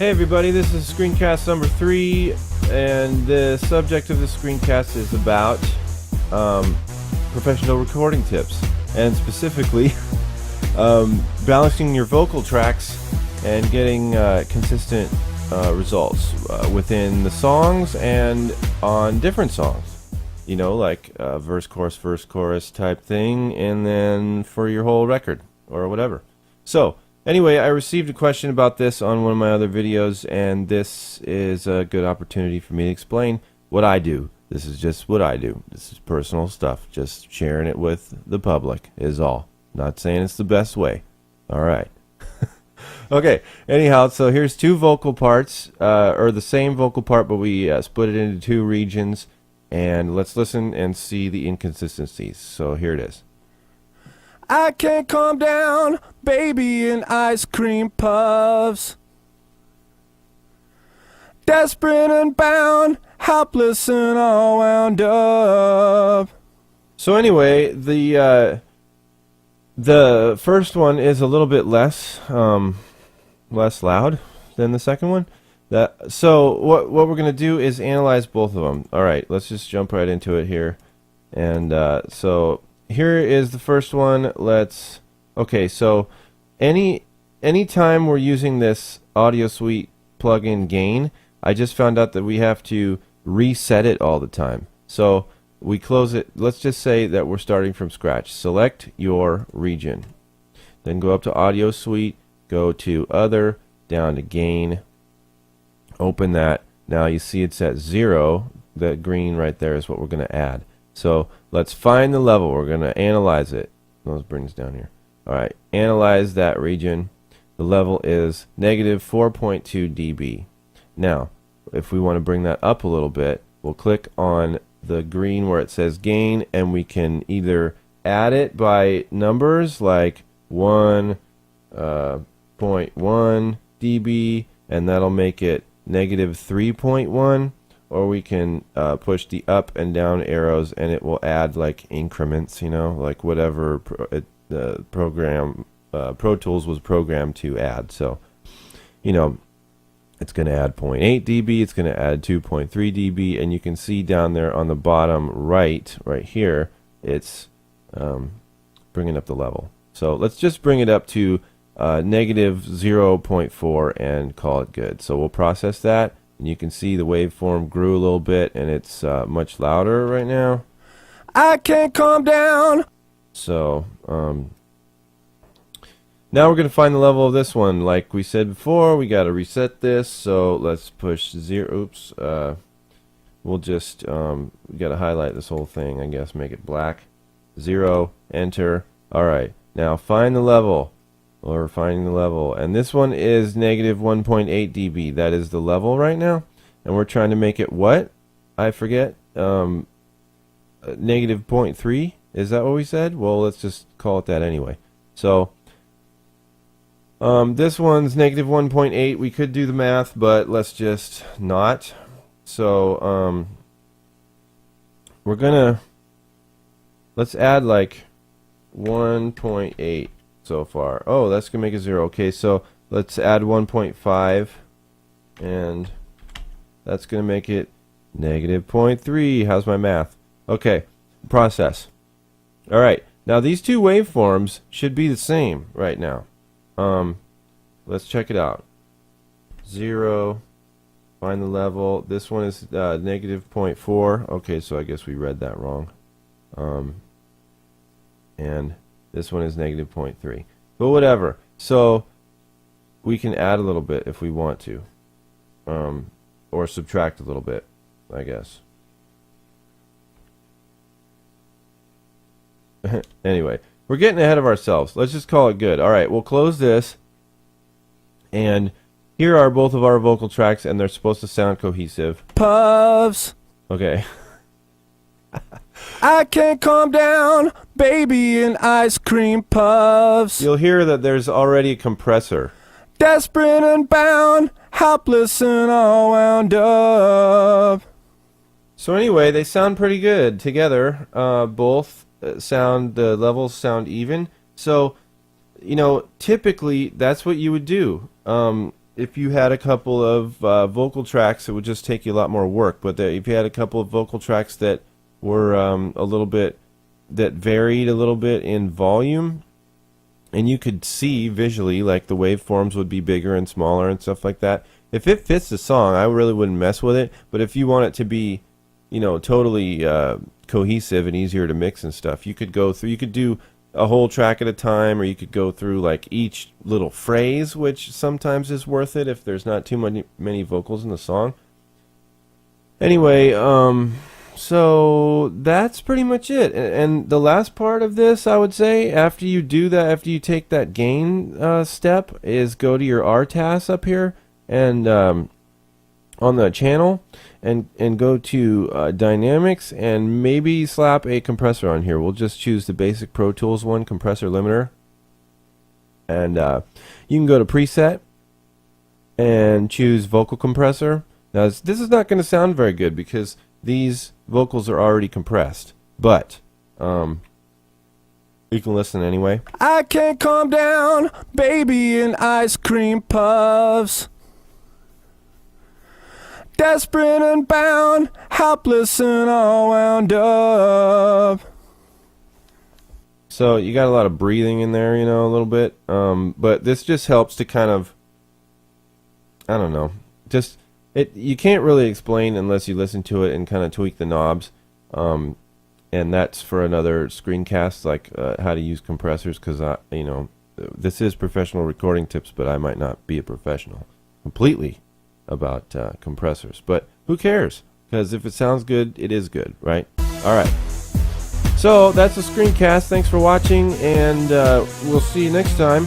Hey everybody, this is screencast number 3, and the subject of the screencast is about professional recording tips, and specifically balancing your vocal tracks and getting consistent results within the songs and on different songs. You know, like verse, chorus type thing, and then for your whole record or whatever. So, anyway, I received a question about this on one of my other videos, and this is a good opportunity for me to explain what I do. This is just what I do. This is personal stuff. Just sharing it with the public is all. Not saying it's the best way. All right. Okay, anyhow, so here's two vocal parts, or the same vocal part, but we split it into two regions, and let's listen and see the inconsistencies. So here it is. I can't calm down, baby, in ice cream puffs. Desperate and bound, helpless and all wound up. So anyway, the first one is a little bit less loud than the second one. So what we're gonna do is analyze both of them. All right, let's just jump right into it here, and so. Here is the first one. Okay, so anytime we're using this Audio Suite plugin gain, I just found out that we have to reset it all the time. So we close it. Let's just say that we're starting from scratch. Select your region. Then go up to Audio Suite, go to Other, down to Gain. Open that. Now you see it's at 0. The green right there is what we're going to add. So let's find the level. We're going to analyze it. Those brings down here. All right, analyze that region. The level is negative 4.2 dB. Now, if we want to bring that up a little bit, we'll click on the green where it says gain, and we can either add it by numbers like 1.1 dB, and that'll make it negative 3.1. Or we can push the up and down arrows, and it will add like increments, you know, like whatever the program Pro Tools was programmed to add. So, you know, it's going to add 0.8 dB, it's going to add 2.3 dB, and you can see down there on the bottom right here, it's bringing up the level. So let's just bring it up to negative 0.4 and call it good. So we'll process that. And you can see the waveform grew a little bit, and it's much louder right now. I can't calm down. So now we're going to find the level of this one. Like we said before, we got to reset this. So let's push 0. Oops. We'll just we got to highlight this whole thing, I guess, make it black. 0. Enter. All right. Now find the level. Or finding the level, and this one is negative 1.8 dB. That is the level right now, and we're trying to make it what? I forget. Negative 0.3. Is that what we said? Well, let's just call it that anyway. So this one's negative 1.8. We could do the math, but let's just not. So let's add like 1.8. So far. Oh, that's gonna make it 0. Okay, so let's add 1.5, and that's gonna make it negative 0.3. How's my math? Okay, process. All right, now these two waveforms should be the same right now. Let's check it out. 0. Find the level. This one is negative 0.4. Okay, so I guess we read that wrong. And this one is negative 0.3. But whatever. So we can add a little bit if we want to. Or subtract a little bit, I guess. Anyway, we're getting ahead of ourselves. Let's just call it good. All right, we'll close this. And here are both of our vocal tracks, and they're supposed to sound cohesive. Puffs. Okay. I can't calm down, baby, in ice cream puffs. You'll hear that there's already a compressor. Desperate and bound, helpless and all wound up. So anyway, they sound pretty good together. Both the levels sound even. So, you know, typically that's what you would do. if you had a couple of vocal tracks, it would just take you a lot more work. But if you had a couple of vocal tracks that were a little bit, that varied a little bit in volume, and you could see visually, like the waveforms would be bigger and smaller and stuff like that. If it fits the song, I really wouldn't mess with it. But if you want it to be, totally cohesive and easier to mix and stuff, you could go through. You could do a whole track at a time, or you could go through like each little phrase, which sometimes is worth it if there's not too many vocals in the song. Anyway, so that's pretty much it. And the last part of this, I would say, after you do that, after you take that gain step, is go to your RTAS up here and on the channel, and go to dynamics, and maybe slap a compressor on here. We'll just choose the basic Pro Tools one, compressor limiter, and you can go to preset and choose vocal compressor. Now this is not going to sound very good because these vocals are already compressed, but you can listen anyway. I can't calm down, baby in ice cream puffs. Desperate and bound, helpless and all wound up. So you got a lot of breathing in there, a little bit. But this just helps to kind of, I don't know, you can't really explain unless you listen to it and kind of tweak the knobs. And that's for another screencast, like how to use compressors, because this is professional recording tips, but I might not be a professional completely about compressors, but who cares, because if it sounds good, it is good, right? All right, so that's a screencast. Thanks for watching, and we'll see you next time.